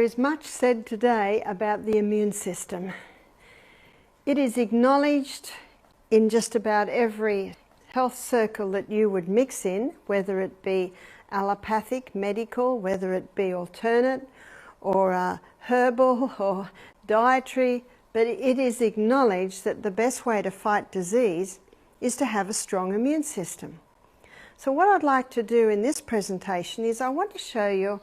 There is much said today about the immune system. It is acknowledged in just about every health circle that you would mix in, whether it be allopathic, medical, whether it be alternate or herbal or dietary, but it is acknowledged that the best way to fight disease is to have a strong immune system. So what I'd like to do in this presentation is I want to show you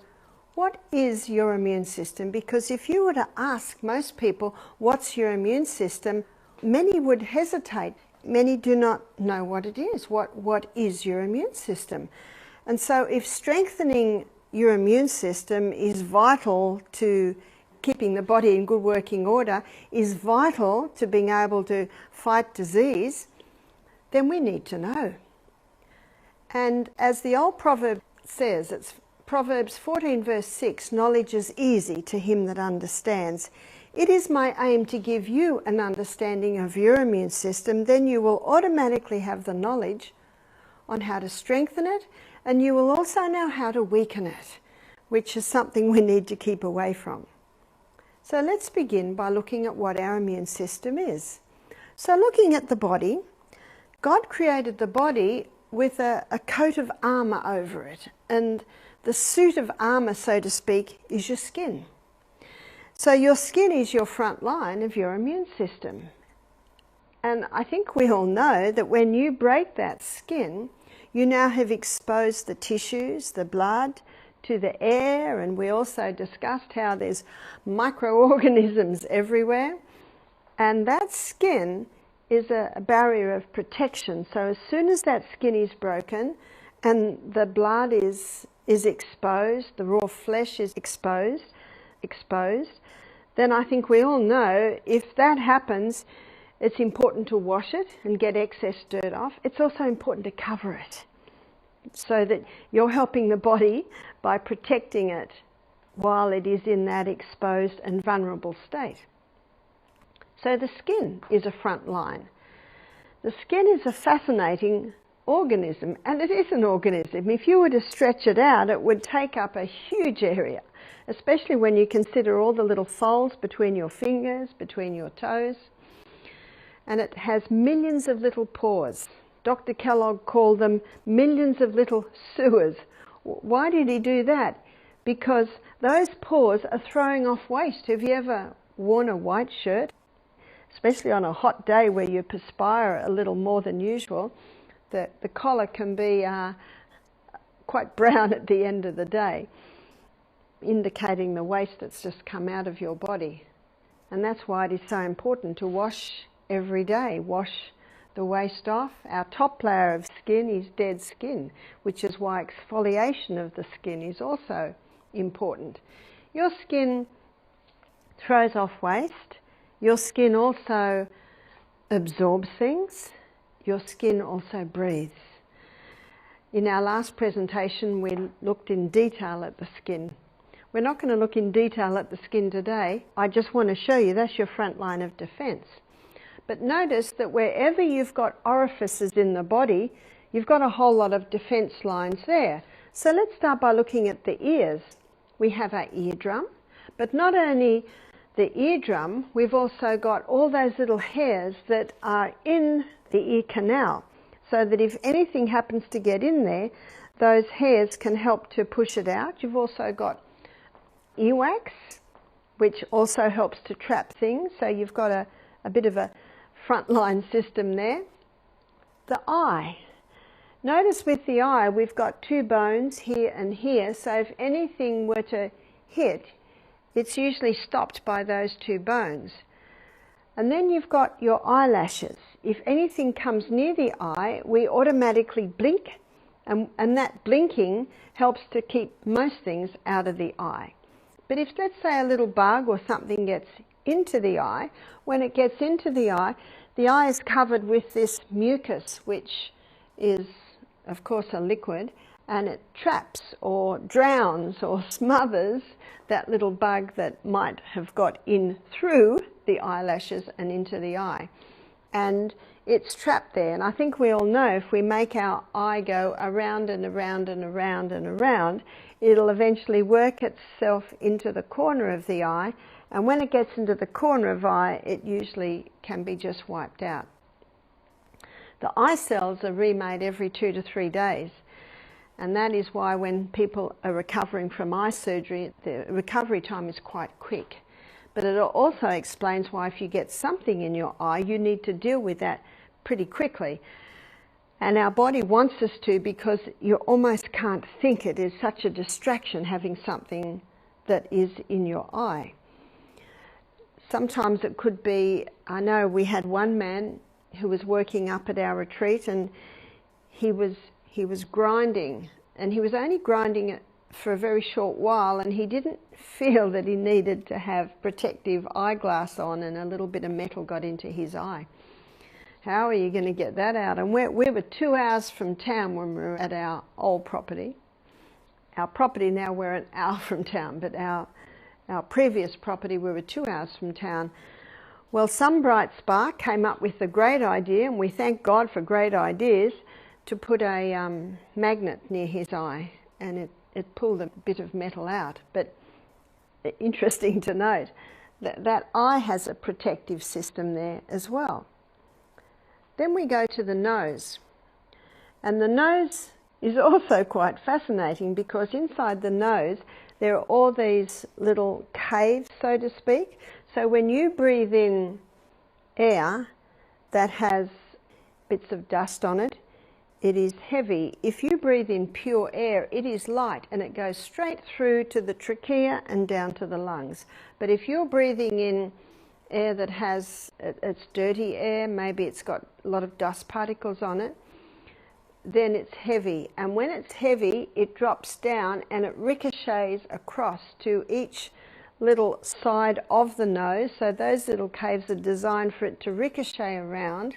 what is your immune system, because if you were to ask most people what's your immune system, many would hesitate. Many do not know what it is. What is your immune system? And so if strengthening your immune system is vital to keeping the body in good working order, is vital to being able to fight disease, then we need to know. And as the old proverb says, it's Proverbs 14 verse 6, knowledge is easy to him that understands. It is my aim to give you an understanding of your immune system, then you will automatically have the knowledge on how to strengthen it, and you will also know how to weaken it, which is something we need to keep away from. So let's begin by looking at what our immune system is. So looking at the body, God created the body with a coat of armour over it, and the suit of armour, so to speak, is your skin. So your skin is your front line of your immune system. And I think we all know that when you break that skin, you now have exposed the tissues, the blood, to the air, and we also discussed how there's microorganisms everywhere. And that skin is a barrier of protection. So as soon as that skin is broken and the blood is exposed, the raw flesh is exposed, then I think we all know if that happens, it's important to wash it and get excess dirt off. It's also important to cover it so that you're helping the body by protecting it while it is in that exposed and vulnerable state. So the skin is a front line. The skin is a fascinating organism, and it is an organism. If you were to stretch it out, it would take up a huge area, especially when you consider all the little folds between your fingers, between your toes. And it has millions of little pores. Dr. Kellogg called them millions of little sewers. Why did he do that? Because those pores are throwing off waste. Have you ever worn a white shirt? Especially on a hot day where you perspire a little more than usual, the collar can be quite brown at the end of the day, indicating the waste that's just come out of your body. And that's why it is so important to wash every day. Wash the waste off. Our top layer of skin is dead skin, which is why exfoliation of the skin is also important. Your skin throws off waste. Your skin also absorbs things. Your skin also breathes. In our last presentation, we looked in detail at the skin. We're not going to look in detail at the skin today. I just want to show you that's your front line of defense. But notice that wherever you've got orifices in the body, you've got a whole lot of defense lines there. So let's start by looking at the ears. We have our eardrum, but not only the eardrum, we've also got all those little hairs that are in the ear canal, so that if anything happens to get in there, those hairs can help to push it out. You've also got earwax, which also helps to trap things, so you've got a bit of a frontline system there. The eye. Notice with the eye we've got two bones here and here, so if anything were to hit, it's usually stopped by those two bones. And then you've got your eyelashes. If anything comes near the eye, we automatically blink, and that blinking helps to keep most things out of the eye. But if, let's say, a little bug or something gets into the eye, when it gets into the eye is covered with this mucus, which is, of course, a liquid, and it traps or drowns or smothers that little bug that might have got in through the eyelashes and into the eye. And it's trapped there. And I think we all know if we make our eye go around and around and around and around, it'll eventually work itself into the corner of the eye. And when it gets into the corner of the eye, it usually can be just wiped out. The eye cells are remade every 2 to 3 days. And that is why when people are recovering from eye surgery, the recovery time is quite quick. But it also explains why if you get something in your eye, you need to deal with that pretty quickly. And our body wants us to, because you almost can't think it is such a distraction having something that is in your eye. Sometimes it could be, I know we had one man who was working up at our retreat, and he was grinding, and he was only grinding it for a very short while, and he didn't feel that he needed to have protective eyeglass on, and a little bit of metal got into his eye. How are you going to get that out? And we were 2 hours from town when we were at our old property. Our property now, we're an hour from town, but our previous property we were 2 hours from town. Well, some bright spark came up with the great idea, and we thank God for great ideas, to put a magnet near his eye, and it pulled a bit of metal out. But interesting to note that eye has a protective system there as well. Then we go to the nose, and the nose is also quite fascinating, because inside the nose there are all these little caves, so to speak. So when you breathe in air that has bits of dust on it, it is heavy. If you breathe in pure air, it is light, and it goes straight through to the trachea and down to the lungs. But if you're breathing in air that has, it's dirty air, maybe it's got a lot of dust particles on it, then it's heavy. And when it's heavy, it drops down and it ricochets across to each little side of the nose. So those little caves are designed for it to ricochet around,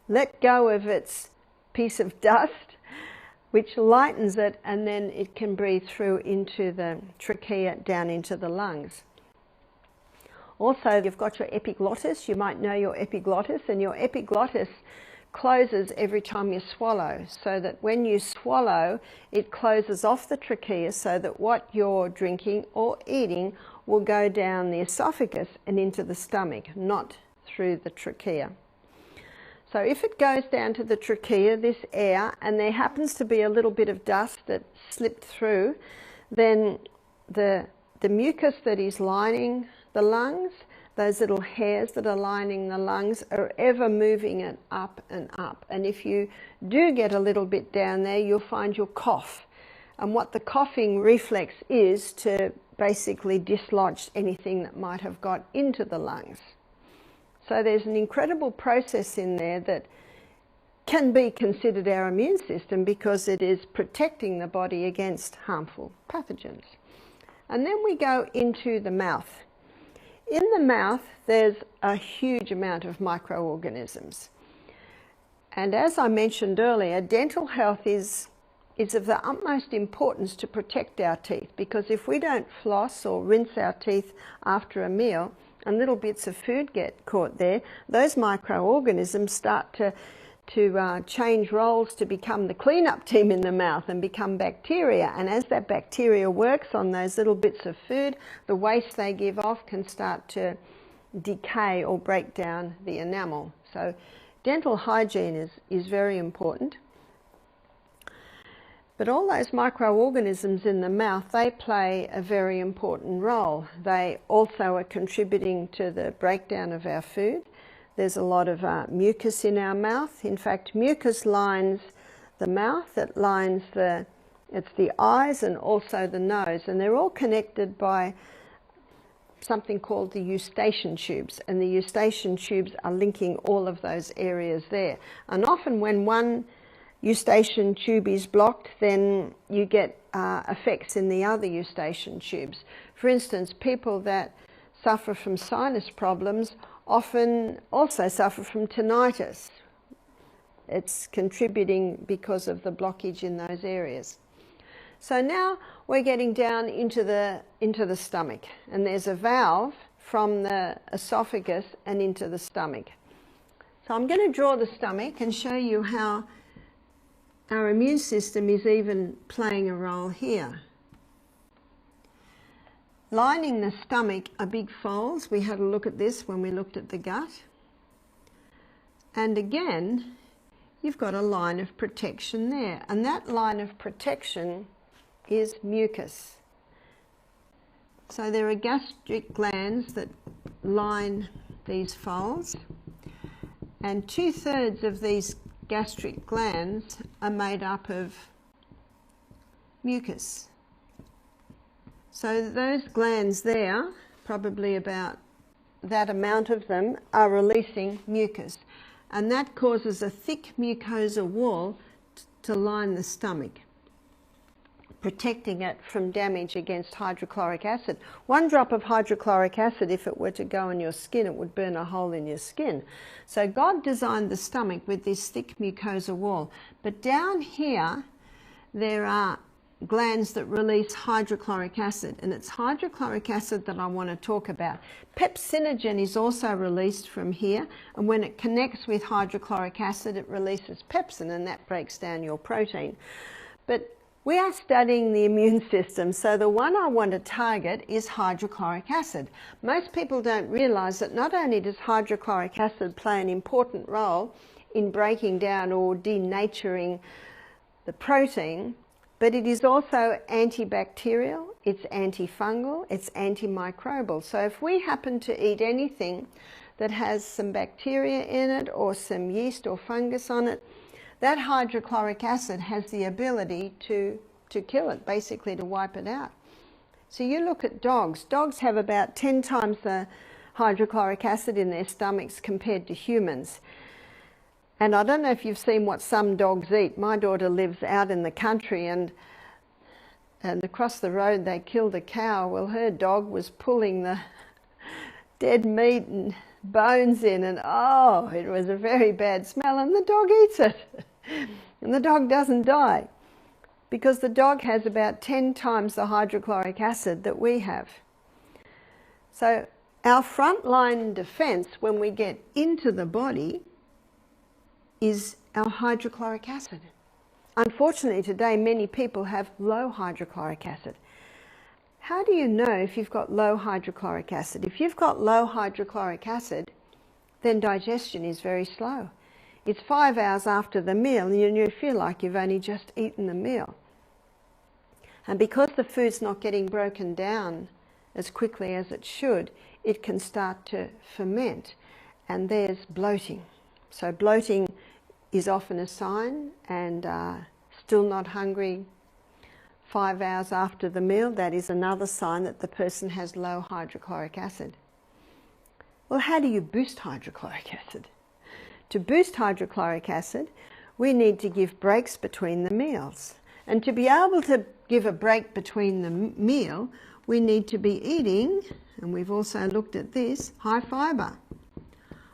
let go of its piece of dust, which lightens it, and then it can breathe through into the trachea, down into the lungs. Also, you've got your epiglottis. You might know your epiglottis, and your epiglottis closes every time you swallow, so that when you swallow, it closes off the trachea, so that what you're drinking or eating will go down the esophagus and into the stomach, not through the trachea. So if it goes down to the trachea, this air, and there happens to be a little bit of dust that slipped through, then the mucus that is lining the lungs, those little hairs that are lining the lungs, are ever moving it up and up. And if you do get a little bit down there, you'll find you'll cough. And what the coughing reflex is to basically dislodge anything that might have got into the lungs. So there's an incredible process in there that can be considered our immune system, because it is protecting the body against harmful pathogens. And then we go into the mouth. In the mouth, there's a huge amount of microorganisms. And as I mentioned earlier, dental health is of the utmost importance to protect our teeth, because if we don't floss or rinse our teeth after a meal, and little bits of food get caught there, those microorganisms start to change roles to become the cleanup team in the mouth and become bacteria. And as that bacteria works on those little bits of food, the waste they give off can start to decay or break down the enamel. So dental hygiene is very important. But all those microorganisms in the mouth, they play a very important role. They also are contributing to the breakdown of our food. There's a lot of mucus in our mouth. In fact, mucus lines the mouth, it lines it's the eyes and also the nose, and they're all connected by something called the eustachian tubes, and the eustachian tubes are linking all of those areas there. And often when one eustachian tube is blocked, then you get effects in the other eustachian tubes. For instance, people that suffer from sinus problems often also suffer from tinnitus. It's contributing because of the blockage in those areas. So now we're getting down into the stomach, and there's a valve from the esophagus and into the stomach. So I'm going to draw the stomach and show you how our immune system is even playing a role here. Lining the stomach are big folds. We had a look at this when we looked at the gut. And again, you've got a line of protection there. And that line of protection is mucus. So there are gastric glands that line these folds. And 2/3 of these gastric glands are made up of mucus. So those glands there, probably about that amount of them, are releasing mucus. And that causes a thick mucosa wall to line the stomach, protecting it from damage against hydrochloric acid. One drop of hydrochloric acid, if it were to go in your skin, it would burn a hole in your skin. So God designed the stomach with this thick mucosa wall. But down here, there are glands that release hydrochloric acid, and it's hydrochloric acid that I want to talk about. Pepsinogen is also released from here, and when it connects with hydrochloric acid, it releases pepsin, and that breaks down your protein. But we are studying the immune system, so the one I want to target is hydrochloric acid. Most people don't realize that not only does hydrochloric acid play an important role in breaking down or denaturing the protein, but it is also antibacterial, it's antifungal, it's antimicrobial. So if we happen to eat anything that has some bacteria in it or some yeast or fungus on it, that hydrochloric acid has the ability to kill it, basically to wipe it out. So you look at dogs. Dogs have about 10 times the hydrochloric acid in their stomachs compared to humans. And I don't know if you've seen what some dogs eat. My daughter lives out in the country, and across the road they killed a cow. Well, her dog was pulling the dead meat and bones in, and oh, it was a very bad smell, and the dog eats it. And the dog doesn't die because the dog has about 10 times the hydrochloric acid that we have. So our frontline defense when we get into the body is our hydrochloric acid. Unfortunately today many people have low hydrochloric acid. How do you know if you've got low hydrochloric acid? If you've got low hydrochloric acid, then digestion is very slow. It's 5 hours after the meal and you feel like you've only just eaten the meal. And because the food's not getting broken down as quickly as it should, it can start to ferment, and there's bloating. So bloating is often a sign, and still not hungry 5 hours after the meal, that is another sign that the person has low hydrochloric acid. Well, how do you boost hydrochloric acid? To boost hydrochloric acid, we need to give breaks between the meals. And to be able to give a break between the meal, we need to be eating, and we've also looked at this, high fibre.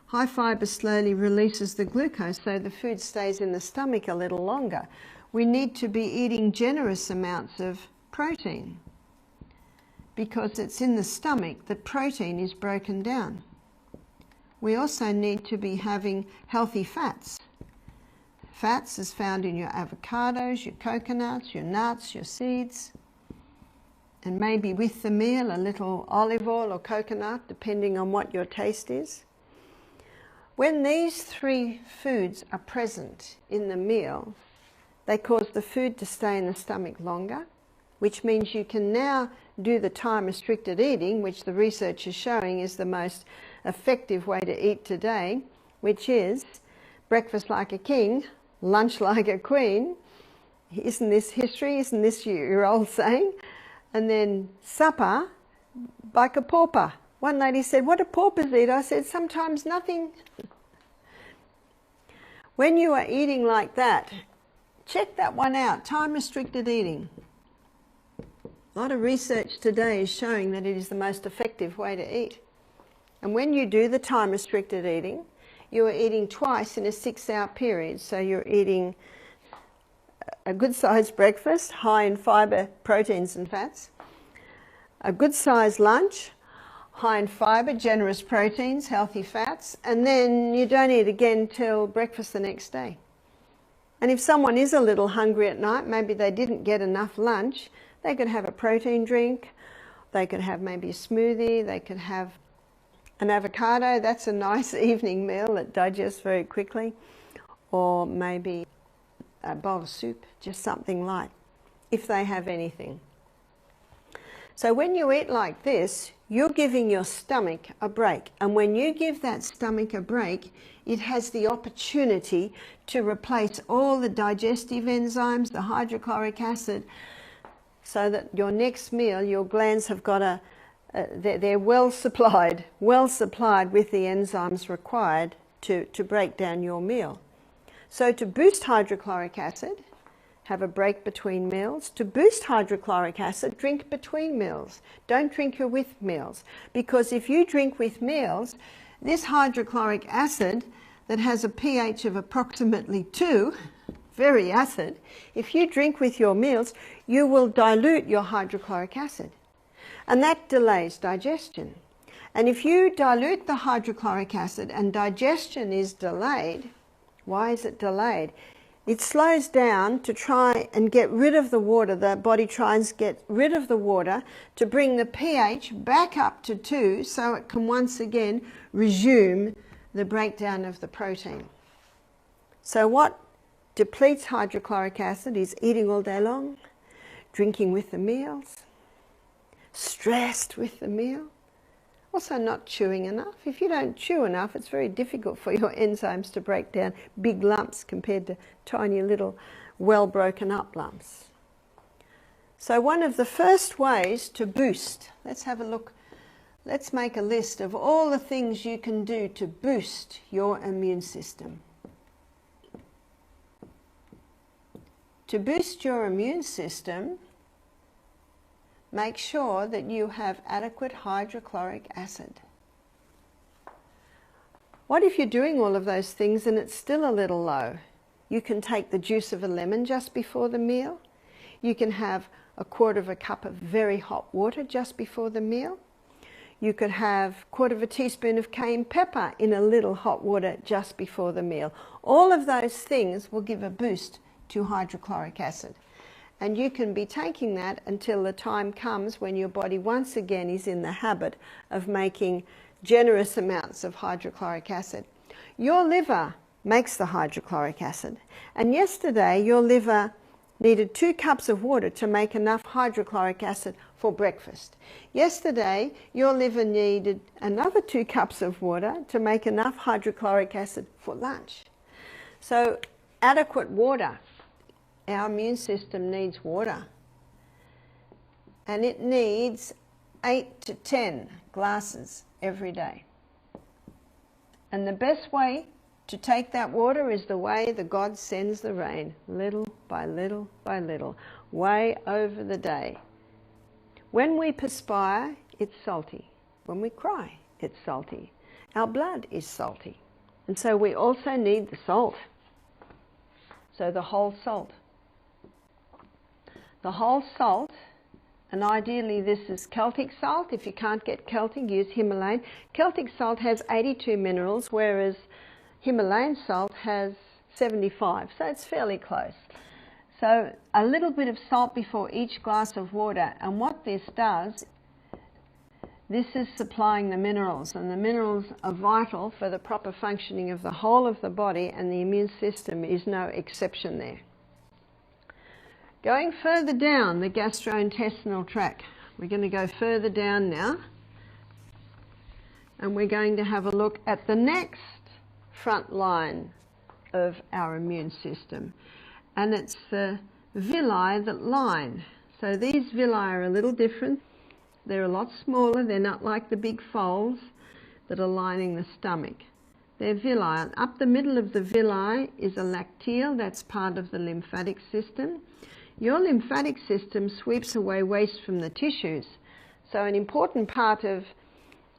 High fibre slowly releases the glucose, so the food stays in the stomach a little longer. We need to be eating generous amounts of protein because it's in the stomach that protein is broken down. We also need to be having healthy fats. Fats is found in your avocados, your coconuts, your nuts, your seeds, and maybe with the meal a little olive oil or coconut, depending on what your taste is. When these three foods are present in the meal, they cause the food to stay in the stomach longer, which means you can now do the time-restricted eating, which the research is showing is the most effective way to eat today, which is breakfast like a king, lunch like a queen. Isn't this history? Isn't this your old saying? And then supper like a pauper. One lady said, "What do paupers eat?" I said, "Sometimes nothing." When you are eating like that, check that one out, time-restricted eating. A lot of research today is showing that it is the most effective way to eat. And when you do the time-restricted eating, you are eating twice in a 6-hour period. So you're eating a good-sized breakfast, high in fibre, proteins and fats, a good-sized lunch, high in fibre, generous proteins, healthy fats, and then you don't eat again till breakfast the next day. And if someone is a little hungry at night, maybe they didn't get enough lunch, they could have a protein drink, they could have maybe a smoothie, they could have an avocado. That's a nice evening meal that digests very quickly. Or maybe a bowl of soup, just something light, if they have anything. So when you eat like this, you're giving your stomach a break. And when you give that stomach a break, it has the opportunity to replace all the digestive enzymes, the hydrochloric acid, so that your next meal, your glands have got they're well supplied with the enzymes required to break down your meal. So to boost hydrochloric acid, have a break between meals. To boost hydrochloric acid, drink between meals. Don't drink with meals. Because if you drink with meals, this hydrochloric acid that has a pH of approximately 2, very acid, if you drink with your meals, you will dilute your hydrochloric acid. And that delays digestion. And if you dilute the hydrochloric acid and digestion is delayed, why is it delayed? It slows down to try and get rid of the water. The body tries to get rid of the water to bring the pH back up to 2 so it can once again resume the breakdown of the protein. So what depletes hydrochloric acid is eating all day long, drinking with the meals, stressed with the meal, also not chewing enough. If you don't chew enough, it's very difficult for your enzymes to break down big lumps compared to tiny little well broken up lumps. So one of the first ways to boost, let's have a look, let's make a list of all the things you can do to boost your immune system. To boost your immune system, make sure that you have adequate hydrochloric acid. What if you're doing all of those things and it's still a little low? You can take the juice of a lemon just before the meal. You can have a quarter of a cup of very hot water just before the meal. You could have a quarter of a teaspoon of cayenne pepper in a little hot water just before the meal. All of those things will give a boost to hydrochloric acid. And you can be taking that until the time comes when your body once again is in the habit of making generous amounts of hydrochloric acid. Your liver makes the hydrochloric acid. And yesterday your liver needed 2 cups of water to make enough hydrochloric acid for breakfast. Yesterday your liver needed another 2 cups of water to make enough hydrochloric acid for lunch. So adequate water. Our immune system needs water, and it needs 8 to 10 glasses every day. And the best way to take that water is the way the God sends the rain, little by little by little, way over the day. When we perspire, it's salty. When we cry, it's salty. Our blood is salty. And so we also need the salt. So the whole salt. The whole salt, and ideally this is Celtic salt. If you can't get Celtic, use Himalayan. Celtic salt has 82 minerals, whereas Himalayan salt has 75, so it's fairly close. So a little bit of salt before each glass of water, and what this does, this is supplying the minerals, and the minerals are vital for the proper functioning of the whole of the body, and the immune system is no exception there. Going further down the gastrointestinal tract, we're going to go further down now, and we're going to have a look at the next front line of our immune system, and it's the villi that line. So these villi are a little different. They're a lot smaller. They're not like the big folds that are lining the stomach. They're villi. Up the middle of the villi is a lacteal. That's part of the lymphatic system. Your lymphatic system sweeps away waste from the tissues. So an important part of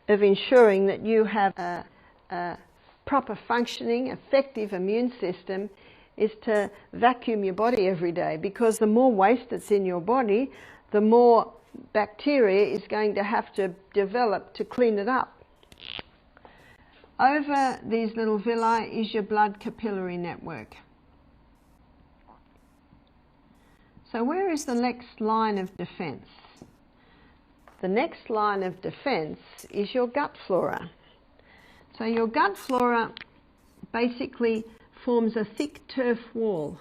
ensuring that you have a proper functioning, effective immune system is to vacuum your body every day, because the more waste that's in your body, the more bacteria is going to have to develop to clean it up. Over these little villi is your blood capillary network. So where is the next line of defence? The next line of defence is your gut flora. So your gut flora basically forms a thick turf wall,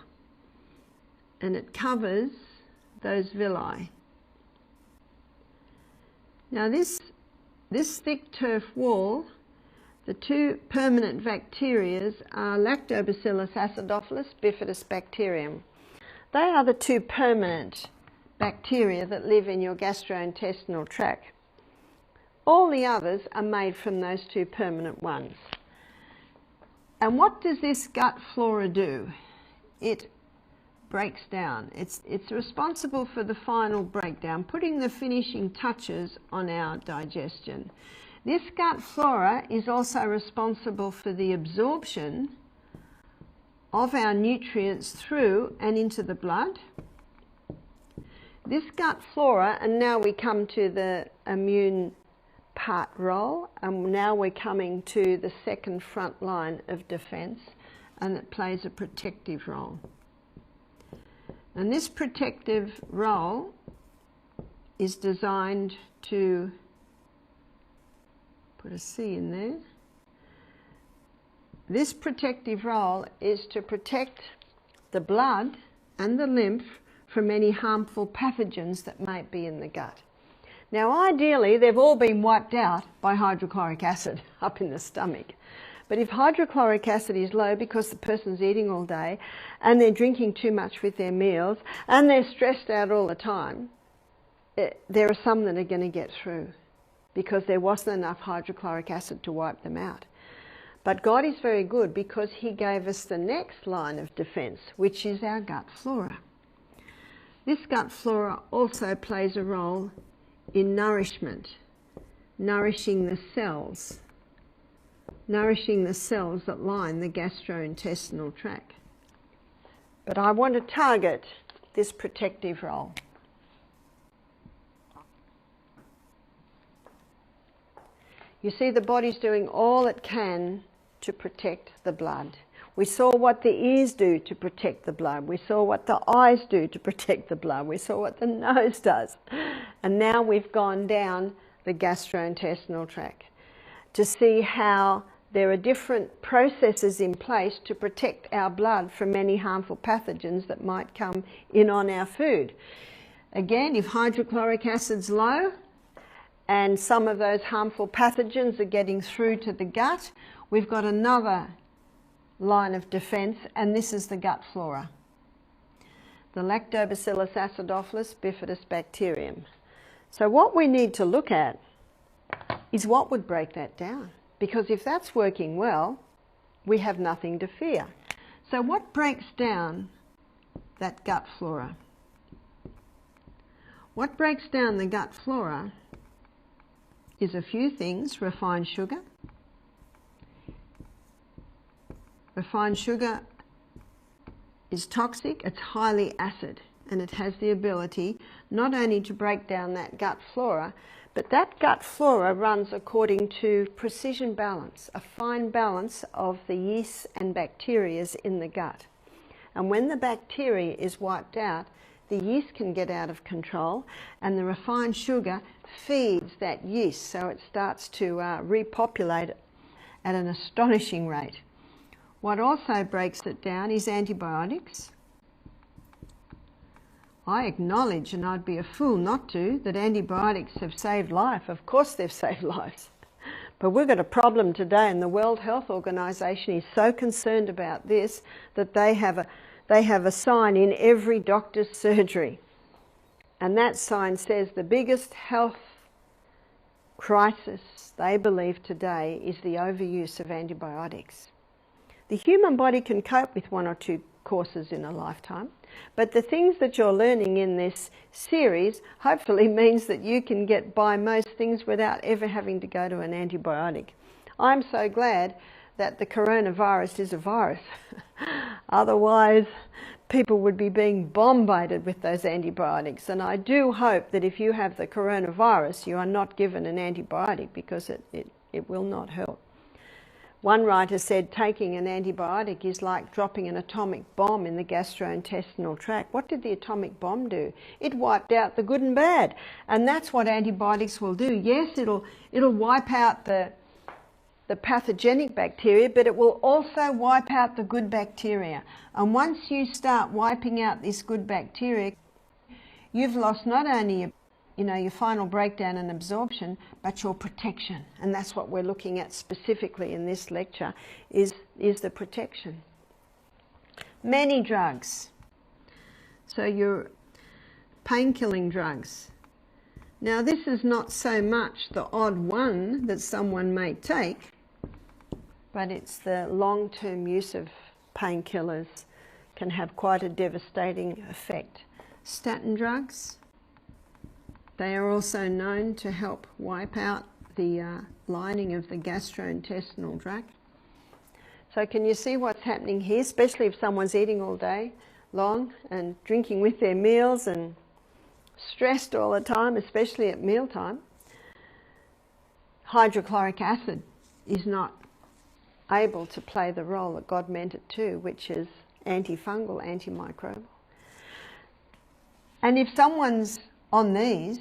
and it covers those villi. Now this thick turf wall, the two permanent bacteria are Lactobacillus acidophilus, bifidobacterium. They are the two permanent bacteria that live in your gastrointestinal tract. All the others are made from those two permanent ones. And what does this gut flora do? It breaks down. It's responsible for the final breakdown, putting the finishing touches on our digestion. This gut flora is also responsible for the absorption of our nutrients through and into the blood. This gut flora, and now we come to the immune part role, and now we're coming to the second front line of defence, and it plays a protective role. And this protective role is designed to put a C in there. This protective role is to protect the blood and the lymph from any harmful pathogens that might be in the gut. Now ideally they've all been wiped out by hydrochloric acid up in the stomach. But if hydrochloric acid is low because the person's eating all day and they're drinking too much with their meals and they're stressed out all the time, there are some that are going to get through because there wasn't enough hydrochloric acid to wipe them out. But God is very good because He gave us the next line of defence, which is our gut flora. This gut flora also plays a role in nourishment, nourishing the cells that line the gastrointestinal tract. But I want to target this protective role. You see, the body's doing all it can to protect the blood. We saw what the ears do to protect the blood. We saw what the eyes do to protect the blood. We saw what the nose does. And now we've gone down the gastrointestinal tract to see how there are different processes in place to protect our blood from any harmful pathogens that might come in on our food. Again, if hydrochloric acid's low and some of those harmful pathogens are getting through to the gut, we've got another line of defence, and this is the gut flora. The Lactobacillus acidophilus bifidobacterium. So what we need to look at is what would break that down. Because if that's working well, we have nothing to fear. So what breaks down that gut flora? What breaks down the gut flora is a few things. Refined sugar. Refined sugar is toxic, it's highly acid, and it has the ability not only to break down that gut flora, but that gut flora runs according to precision balance, a fine balance of the yeasts and bacteria in the gut. And when the bacteria is wiped out, the yeast can get out of control, and the refined sugar feeds that yeast, so it starts to repopulate at an astonishing rate. What also breaks it down is antibiotics. I acknowledge, and I'd be a fool not to, that antibiotics have saved life. Of course they've saved lives. But we've got a problem today, and the World Health Organization is so concerned about this that they have a sign in every doctor's surgery. And that sign says the biggest health crisis they believe today is the overuse of antibiotics. The human body can cope with 1 or 2 courses in a lifetime, but the things that you're learning in this series hopefully means that you can get by most things without ever having to go to an antibiotic. I'm so glad that the coronavirus is a virus. Otherwise, people would be being bombarded with those antibiotics. And I do hope that if you have the coronavirus, you are not given an antibiotic, because it will not help. One writer said taking an antibiotic is like dropping an atomic bomb in the gastrointestinal tract. What did the atomic bomb do? It wiped out the good and bad. And that's what antibiotics will do. Yes, it'll wipe out the pathogenic bacteria, but it will also wipe out the good bacteria. And once you start wiping out this good bacteria, you've lost not only your final breakdown and absorption, but your protection. And that's what we're looking at specifically in this lecture, is the protection. Many drugs. So your pain-killing drugs. Now this is not so much the odd one that someone may take, but it's the long-term use of painkillers can have quite a devastating effect. Statin drugs. They are also known to help wipe out the lining of the gastrointestinal tract. So can you see what's happening here, especially if someone's eating all day long and drinking with their meals and stressed all the time, especially at mealtime? Hydrochloric acid is not able to play the role that God meant it to, which is antifungal, antimicrobial. And if someone's on these,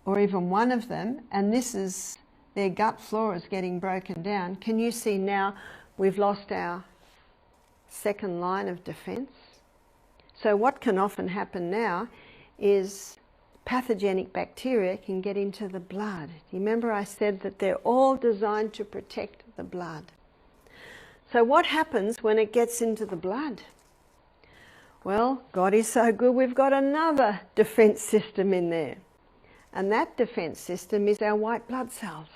or even one of them, and this is their gut flora is getting broken down, can you see now we've lost our second line of defense? So what can often happen now is pathogenic bacteria can get into the blood. You remember I said that they're all designed to protect the blood. So what happens when it gets into the blood? Well, God is so good, we've got another defense system in there. And that defense system is our white blood cells.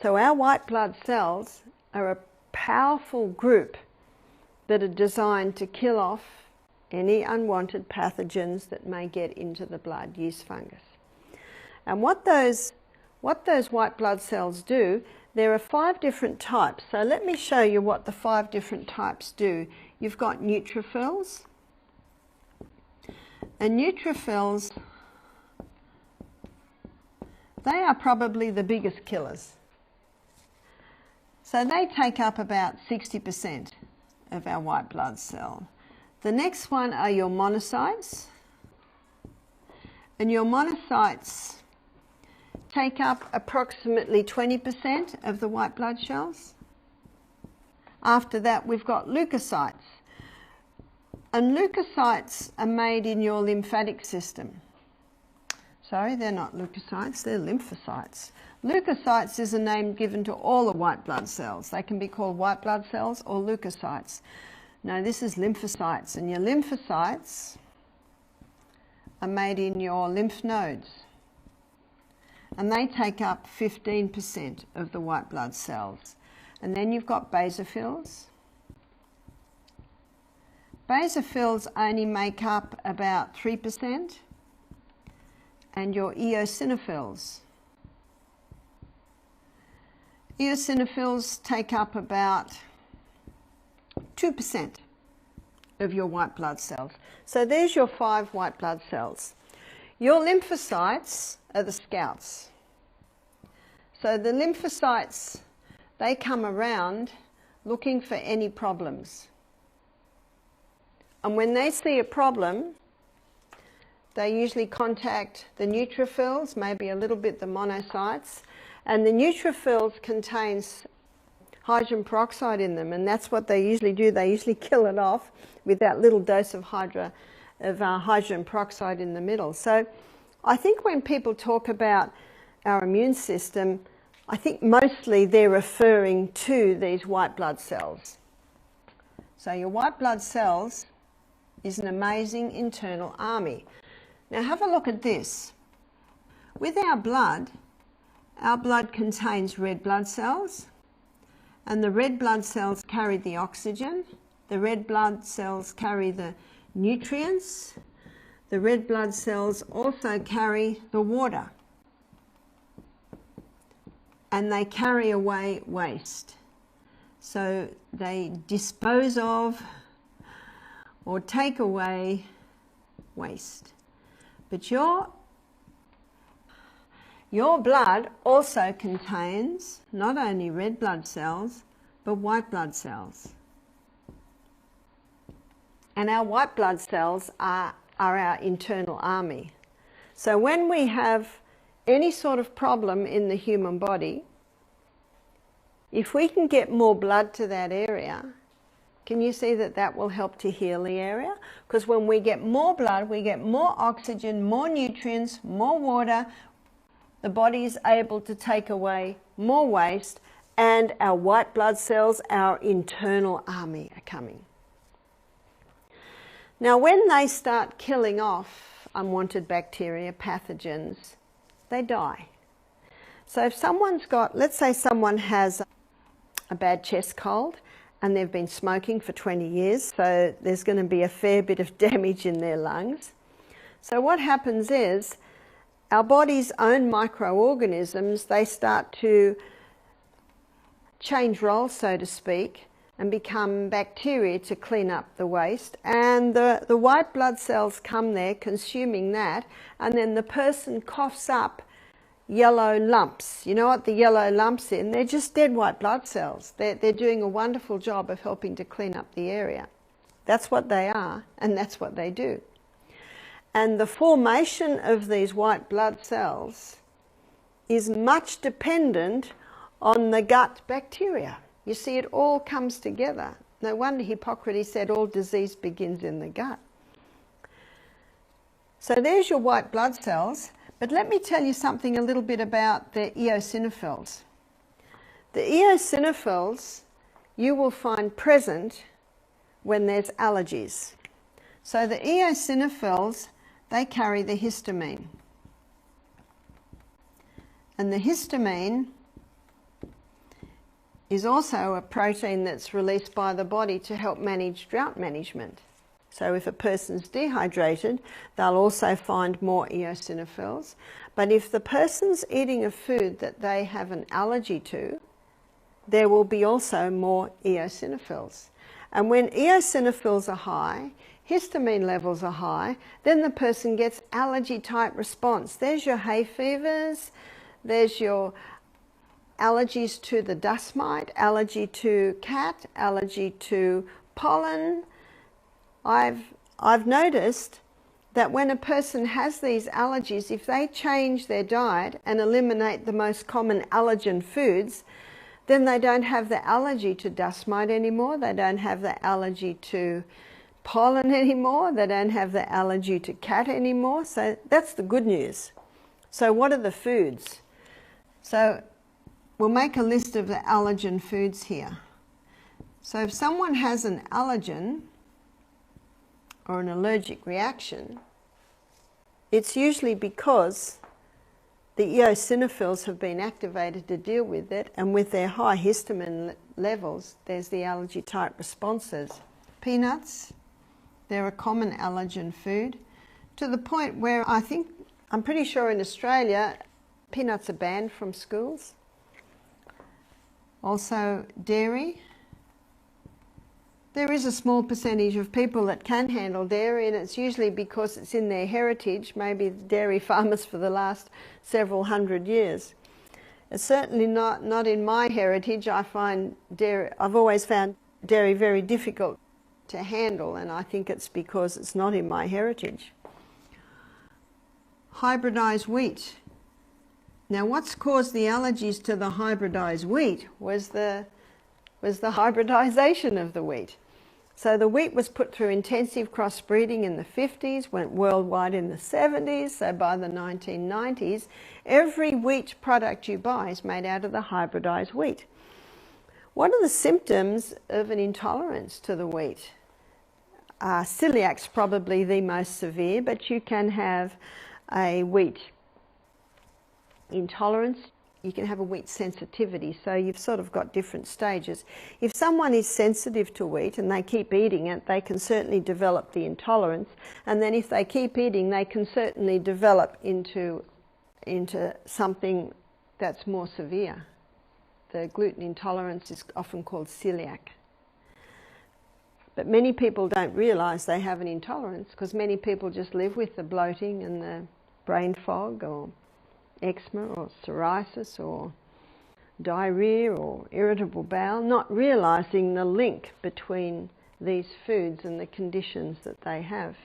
So our white blood cells are a powerful group that are designed to kill off any unwanted pathogens that may get into the blood, yeast, fungus. And what those white blood cells do, there are 5 different types. So let me show you what the 5 different types do. You've got neutrophils. And neutrophils, they are probably the biggest killers. So they take up about 60% of our white blood cell. The next one are your monocytes. And your monocytes take up approximately 20% of the white blood cells. After that, we've got leukocytes. And leukocytes are made in your lymphatic system. Sorry, they're not leukocytes, they're lymphocytes. Leukocytes is a name given to all the white blood cells. They can be called white blood cells or leukocytes. No, this is lymphocytes, and your lymphocytes are made in your lymph nodes. And they take up 15% of the white blood cells. And then you've got basophils. Basophils only make up about 3%. And your eosinophils. Eosinophils take up about 2% of your white blood cells. So there's your 5 white blood cells. Your lymphocytes are the scouts. So the lymphocytes, they come around looking for any problems. And when they see a problem, they usually contact the neutrophils, maybe a little bit the monocytes, and the neutrophils contains hydrogen peroxide in them, and that's what they usually do. They usually kill it off with that little dose of hydrogen peroxide in the middle. So I think when people talk about our immune system, I think mostly they're referring to these white blood cells. So your white blood cells is an amazing internal army. Now have a look at this. With our blood contains red blood cells, and the red blood cells carry the oxygen, the red blood cells carry the nutrients, the red blood cells also carry the water, and they carry away waste. So they dispose of or take away waste. But your blood also contains not only red blood cells, but white blood cells. And our white blood cells are our internal army. So when we have any sort of problem in the human body, if we can get more blood to that area, can you see that that will help to heal the area? Because when we get more blood, we get more oxygen, more nutrients, more water. The body is able to take away more waste, and our white blood cells, our internal army, are coming. Now, when they start killing off unwanted bacteria, pathogens, they die. So if someone's got, let's say someone has a bad chest cold and they've been smoking for 20 years, so there's going to be a fair bit of damage in their lungs. So what happens is our body's own microorganisms, they start to change roles, so to speak, and become bacteria to clean up the waste, and the white blood cells come there consuming that, and then the person coughs up yellow lumps. You know what the yellow lumps in? They're just dead white blood cells. They're doing a wonderful job of helping to clean up the area. That's what they are, and that's what they do. And the formation of these white blood cells is much dependent on the gut bacteria. You see, it all comes together. No wonder Hippocrates said all disease begins in the gut. So there's your white blood cells. But let me tell you something a little bit about the eosinophils. The eosinophils you will find present when there's allergies. So the eosinophils, they carry the histamine. And the histamine is also a protein that's released by the body to help manage drought management. So if a person's dehydrated, they'll also find more eosinophils. But if the person's eating a food that they have an allergy to, there will be also more eosinophils. And when eosinophils are high, histamine levels are high, then the person gets allergy-type response. There's your hay fevers, there's your allergies to the dust mite, allergy to cat, allergy to pollen. I've noticed that when a person has these allergies, if they change their diet and eliminate the most common allergen foods, then they don't have the allergy to dust mite anymore, they don't have the allergy to pollen anymore, they don't have the allergy to cat anymore. So that's the good news. So what are the foods? So we'll make a list of the allergen foods here. So if someone has an allergen or an allergic reaction, it's usually because the eosinophils have been activated to deal with it, and with their high histamine levels, there's the allergy type responses. Peanuts, they're a common allergen food, to the point where I'm pretty sure in Australia, peanuts are banned from schools. Also dairy. There is a small percentage of people that can handle dairy, and it's usually because it's in their heritage, maybe dairy farmers for the last several hundred years. It's certainly not in my heritage. I've always found dairy very difficult to handle, and I think it's because it's not in my heritage. Hybridized wheat. Now what's caused the allergies to the hybridized wheat was the hybridization of the wheat. So the wheat was put through intensive crossbreeding in the 50s, went worldwide in the 70s, so by the 1990s, every wheat product you buy is made out of the hybridized wheat. What are the symptoms of an intolerance to the wheat? Celiac's probably the most severe, but you can have a wheat intolerance. You can have a wheat sensitivity, so you've sort of got different stages. If someone is sensitive to wheat and they keep eating it, they can certainly develop the intolerance, and then if they keep eating, they can certainly develop into something that's more severe. The gluten intolerance is often called celiac. But many people don't realise they have an intolerance, because many people just live with the bloating and the brain fog or eczema or psoriasis or diarrhea or irritable bowel, not realising the link between these foods and the conditions that they have.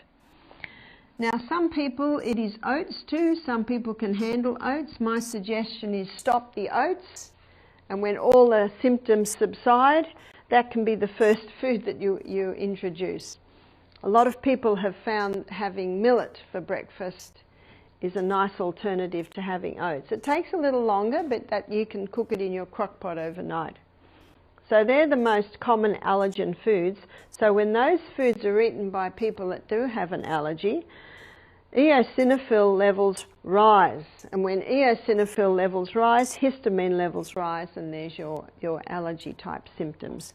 Now, some people, it is oats too. Some people can handle oats. My suggestion is stop the oats, and when all the symptoms subside, that can be the first food that you introduce. A lot of people have found having millet for breakfast is a nice alternative to having oats. It takes a little longer, but that you can cook it in your crock pot overnight. So they're the most common allergen foods. So when those foods are eaten by people that do have an allergy, eosinophil levels rise. And when eosinophil levels rise, histamine levels rise, and there's your allergy type symptoms.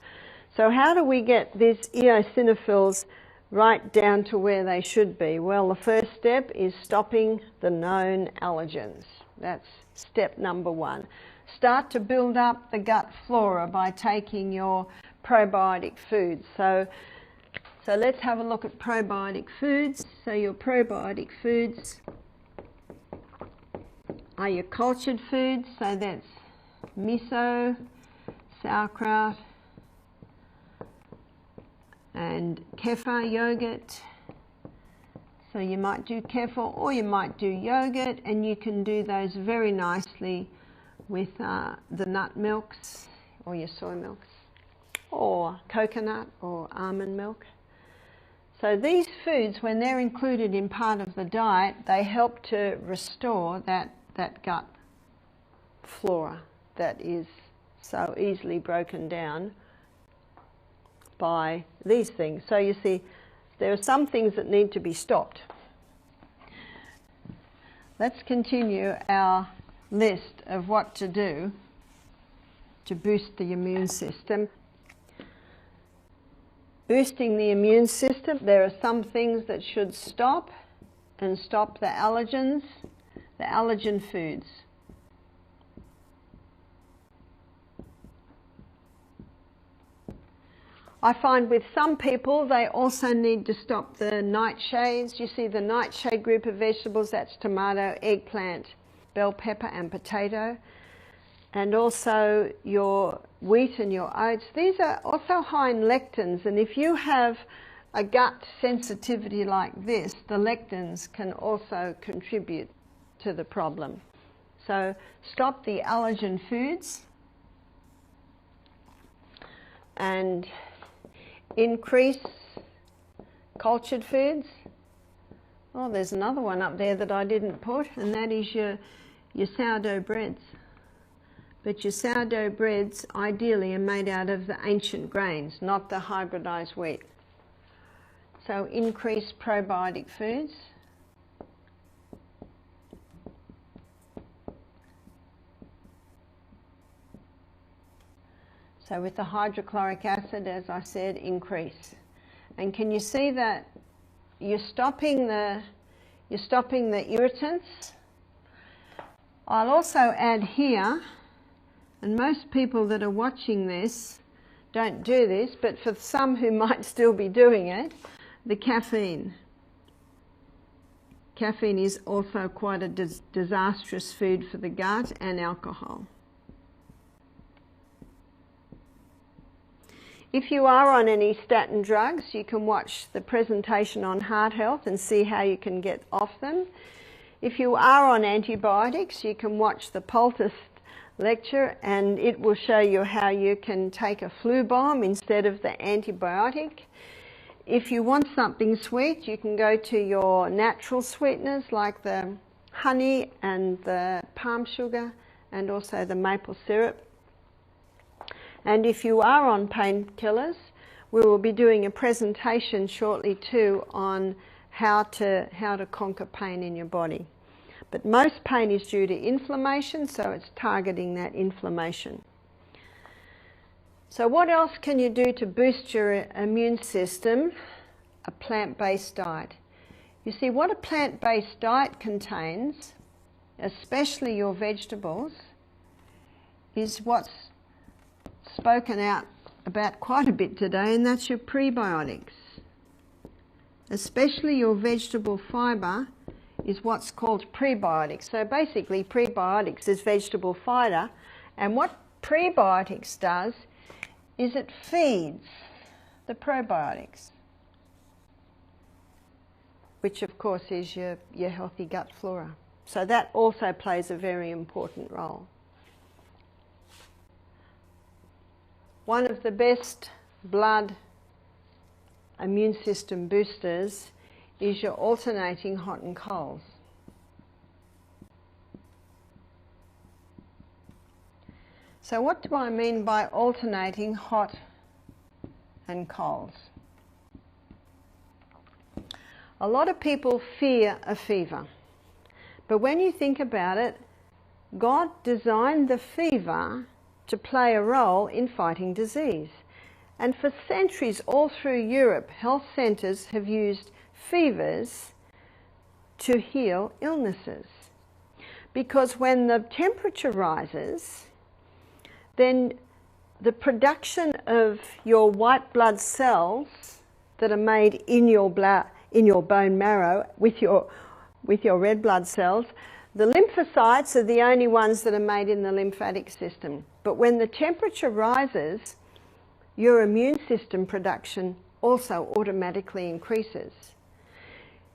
So how do we get these eosinophils right down to where they should be? Well, the first step is stopping the known allergens. That's step number one. Start to build up the gut flora by taking your probiotic foods. So let's have a look at probiotic foods. So your probiotic foods are your cultured foods. So that's miso, sauerkraut, and kefir yogurt. So you might do kefir or you might do yogurt, and you can do those very nicely with the nut milks or your soy milks or coconut or almond milk. So these foods, when they're included in part of the diet, they help to restore that gut flora that is so easily broken down by these things. So you see, there are some things that need to be stopped. Let's continue our list of what to do to boost the immune system. Boosting the immune system, there are some things that should stop, and stop the allergens, the allergen foods. I find with some people they also need to stop the nightshades. You see the nightshade group of vegetables, that's tomato, eggplant, bell pepper and potato. And also your wheat and your oats. These are also high in lectins, and if you have a gut sensitivity like this, the lectins can also contribute to the problem. So stop the allergen foods and increase cultured foods. Oh, there's another one up there that I didn't put, and that is your sourdough breads. But your sourdough breads ideally are made out of the ancient grains, not the hybridized wheat. So increase probiotic foods. So with the hydrochloric acid, as I said, increase. And can you see that you're stopping the irritants? I'll also add here, and most people that are watching this don't do this, but for some who might still be doing it, the caffeine. Caffeine is also quite a disastrous food for the gut, and alcohol. If you are on any statin drugs, you can watch the presentation on heart health and see how you can get off them. If you are on antibiotics, you can watch the poultice lecture, and it will show you how you can take a flu bomb instead of the antibiotic. If you want something sweet, you can go to your natural sweeteners like the honey and the palm sugar and also the maple syrup. And if you are on painkillers, we will be doing a presentation shortly too on how to conquer pain in your body. But most pain is due to inflammation, so it's targeting that inflammation. So what else can you do to boost your immune system? A plant-based diet. You see, what a plant-based diet contains, especially your vegetables, is what's spoken out about quite a bit today, and that's your prebiotics. Especially your vegetable fibre is what's called prebiotics. So basically prebiotics is vegetable fibre, and what prebiotics does is it feeds the probiotics, which of course is your healthy gut flora. So that also plays a very important role. One of the best blood immune system boosters is your alternating hot and colds. So what do I mean by alternating hot and colds? A lot of people fear a fever, but when you think about it, God designed the fever to play a role in fighting disease. And for centuries all through Europe, health centres have used fevers to heal illnesses. Because when the temperature rises, then the production of your white blood cells that are made in your bone marrow with your red blood cells, the lymphocytes are the only ones that are made in the lymphatic system. But when the temperature rises, your immune system production also automatically increases.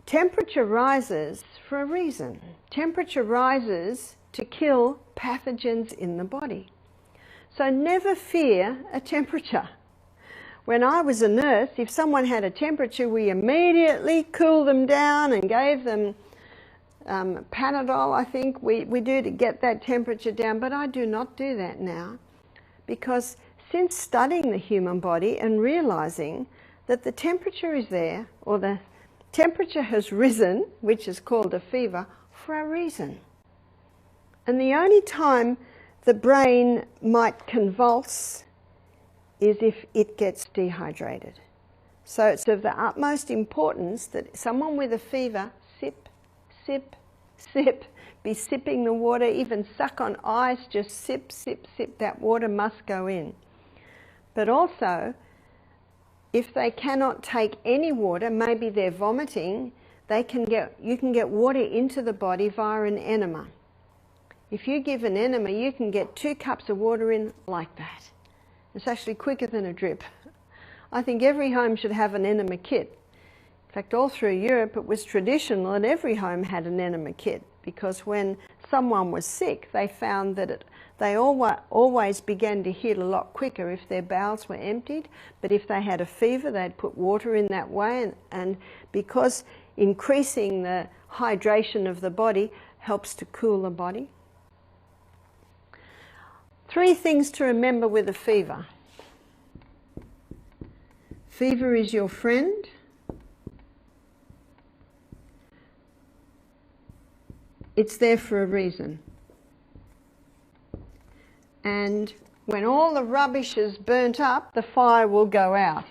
Temperature rises for a reason. Temperature rises to kill pathogens in the body. So never fear a temperature. When I was a nurse, if someone had a temperature, we immediately cooled them down and gave them Panadol, I think we do, to get that temperature down. But I do not do that now, because since studying the human body and realizing that the temperature is there, or the temperature has risen, which is called a fever, for a reason. And the only time the brain might convulse is if it gets dehydrated. So it's of the utmost importance that someone with a fever sip, sip, sip, be sipping the water, even suck on ice, just sip, sip, sip. That water must go in. But also, if they cannot take any water, maybe they're vomiting, you can get water into the body via an enema. If you give an enema, you can get 2 cups of water in like that. It's actually quicker than a drip. I think every home should have an enema kit. In fact, all through Europe, it was traditional that every home had an enema kit, because when someone was sick, they found that they always began to heal a lot quicker if their bowels were emptied. But if they had a fever, they'd put water in that way, and because increasing the hydration of the body helps to cool the body. 3 things to remember with a fever. Fever is your friend. It's there for a reason. And when all the rubbish is burnt up, the fire will go out.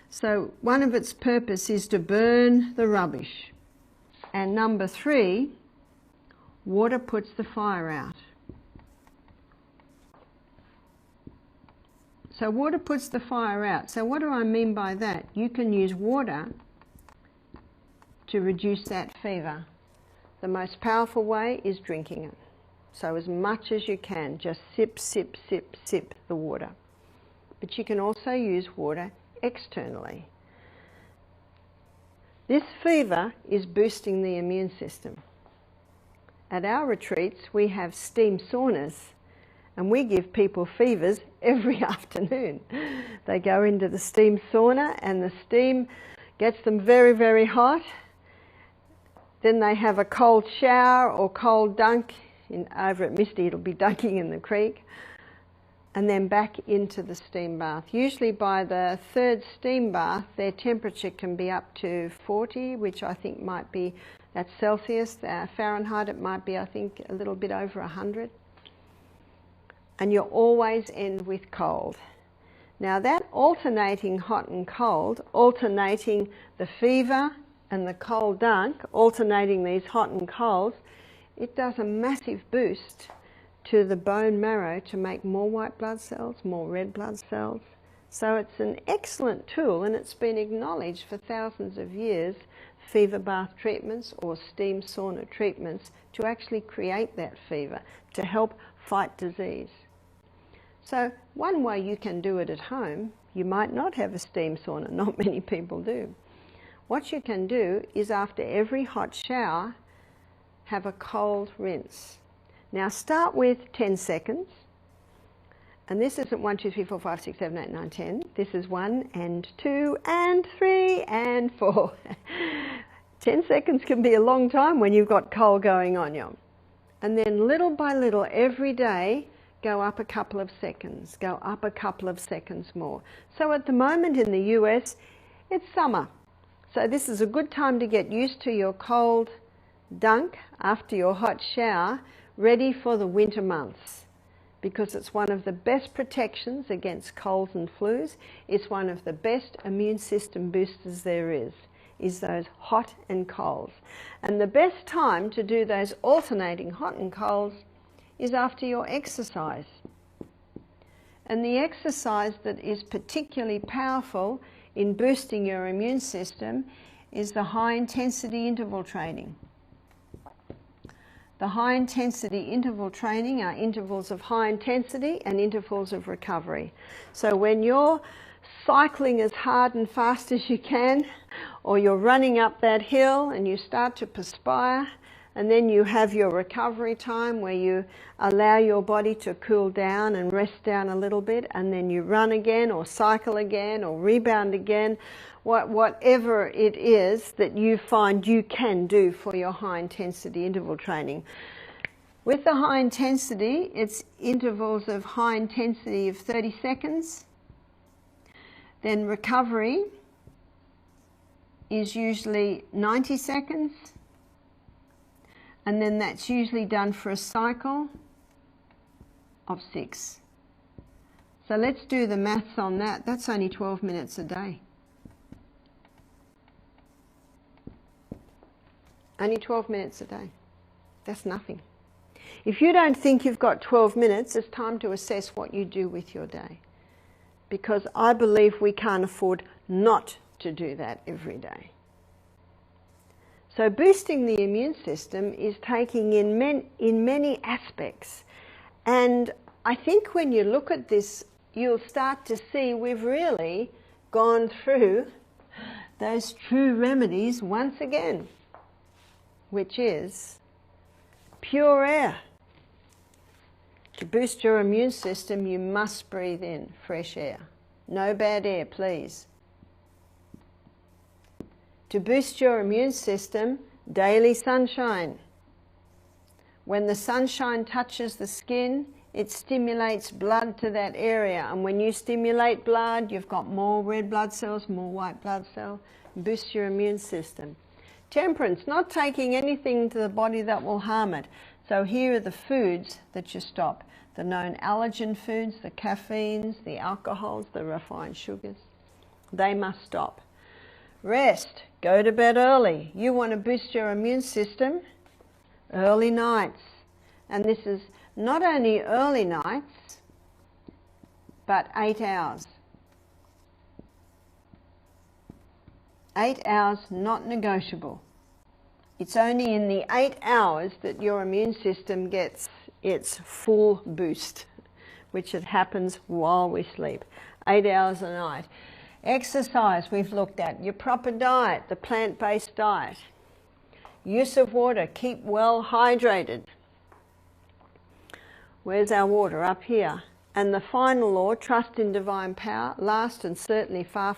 So one of its purpose is to burn the rubbish. And number 3, water puts the fire out. So water puts the fire out. So what do I mean by that? You can use water to reduce that fever. The most powerful way is drinking it. So as much as you can, just sip, sip, sip, sip the water. But you can also use water externally. This fever is boosting the immune system. At our retreats, we have steam saunas, and we give people fevers every afternoon. They go into the steam sauna, and the steam gets them very, very hot. Then they have a cold shower or cold dunk. Over at Misty, it'll be dunking in the creek. And then back into the steam bath. Usually by the 3rd steam bath, their temperature can be up to 40, which I think might be, that's Celsius. Fahrenheit, it might be, I think, a little bit over 100. And you always end with cold. Now that alternating hot and cold, alternating the fever and the cold dunk, alternating these hot and colds, it does a massive boost to the bone marrow to make more white blood cells, more red blood cells. So it's an excellent tool, and it's been acknowledged for thousands of years, fever bath treatments or steam sauna treatments, to actually create that fever, to help fight disease. So one way you can do it at home, you might not have a steam sauna, not many people do. What you can do is after every hot shower, have a cold rinse. Now start with 10 seconds. And this isn't 1, 2, 3, 4, 5, 6, 7, 8, 9, 10. This is 1 and 2 and 3 and 4. 10 seconds can be a long time when you've got cold going on you. And then little by little, every day, go up a couple of seconds, go up a couple of seconds more. So at the moment in the US, it's summer. So this is a good time to get used to your cold dunk after your hot shower, ready for the winter months. Because it's one of the best protections against colds and flus. It's one of the best immune system boosters there is those hot and colds. And the best time to do those alternating hot and colds is after your exercise. And the exercise that is particularly powerful in boosting your immune system is the high intensity interval training. The high intensity interval training are intervals of high intensity and intervals of recovery. So when you're cycling as hard and fast as you can, or you're running up that hill and you start to perspire, and then you have your recovery time where you allow your body to cool down and rest down a little bit, and then you run again or cycle again or rebound again, whatever it is that you find you can do for your high intensity interval training. With the high intensity, it's intervals of high intensity of 30 seconds. Then recovery is usually 90 seconds. And then that's usually done for a cycle of 6. So let's do the maths on that. That's only 12 minutes a day. Only 12 minutes a day. That's nothing. If you don't think you've got 12 minutes, it's time to assess what you do with your day. Because I believe we can't afford not to do that every day. So boosting the immune system is taking in many aspects. And I think when you look at this, you'll start to see we've really gone through those true remedies once again, which is pure air. To boost your immune system, you must breathe in fresh air. No bad air, please. To boost your immune system, daily sunshine. When the sunshine touches the skin, it stimulates blood to that area. And when you stimulate blood, you've got more red blood cells, more white blood cells. Boost your immune system. Temperance, not taking anything to the body that will harm it. So here are the foods that you stop. The known allergen foods, the caffeines, the alcohols, the refined sugars. They must stop. Rest. Go to bed early. You want to boost your immune system? Early nights. And this is not only early nights, but 8 hours. 8 hours, not negotiable. It's only in the 8 hours that your immune system gets its full boost, which it happens while we sleep. 8 hours a night. Exercise we've looked at. Your proper diet, the plant-based diet. Use of water, keep well hydrated. Where's our water? Up here. And the final law, trust in divine power, last and certainly far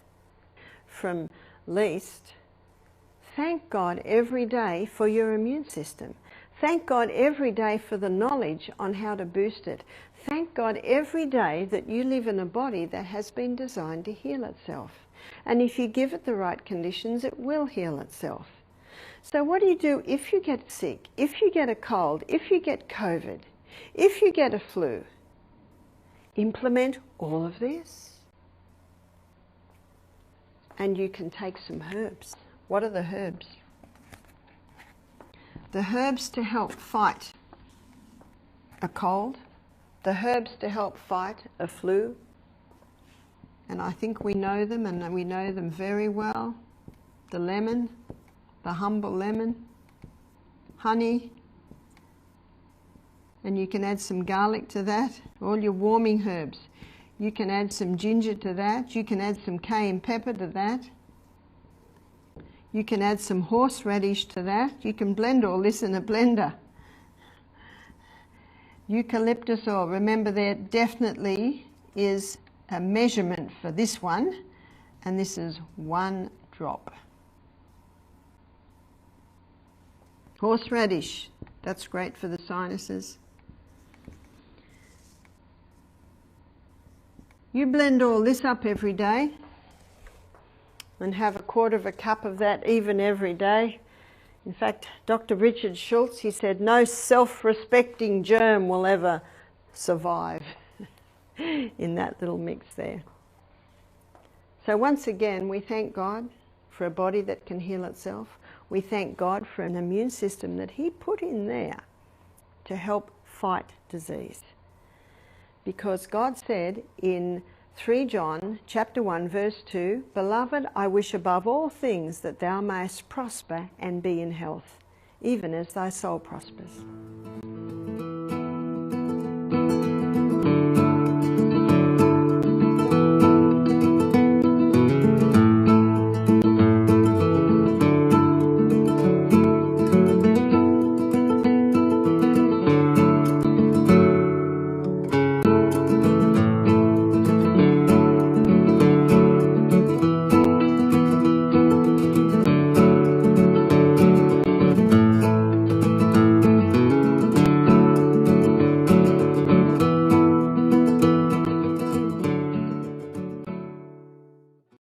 from least. Thank God every day for your immune system. Thank God every day for the knowledge on how to boost it. Thank God every day that you live in a body that has been designed to heal itself. And if you give it the right conditions, it will heal itself. So what do you do if you get sick, if you get a cold, if you get COVID, if you get a flu? Implement all of this. And you can take some herbs. What are the herbs? The herbs to help fight a cold, the herbs to help fight a flu, and I think we know them, and we know them very well. The lemon, the humble lemon, honey, and you can add some garlic to that, all your warming herbs. You can add some ginger to that, you can add some cayenne pepper to that, you can add some horseradish to that, you can blend all this in a blender. Eucalyptus oil, remember there definitely is a measurement for this one, and this is 1 drop. Horseradish, that's great for the sinuses. You blend all this up every day and have 1/4 cup of that even every day. In fact, Dr. Richard Schultz, he said, no self-respecting germ will ever survive in that little mix there. So once again, we thank God for a body that can heal itself. We thank God for an immune system that He put in there to help fight disease. Because God said in 3 John chapter 1 verse 2, Beloved, I wish above all things that thou mayest prosper and be in health, even as thy soul prospers.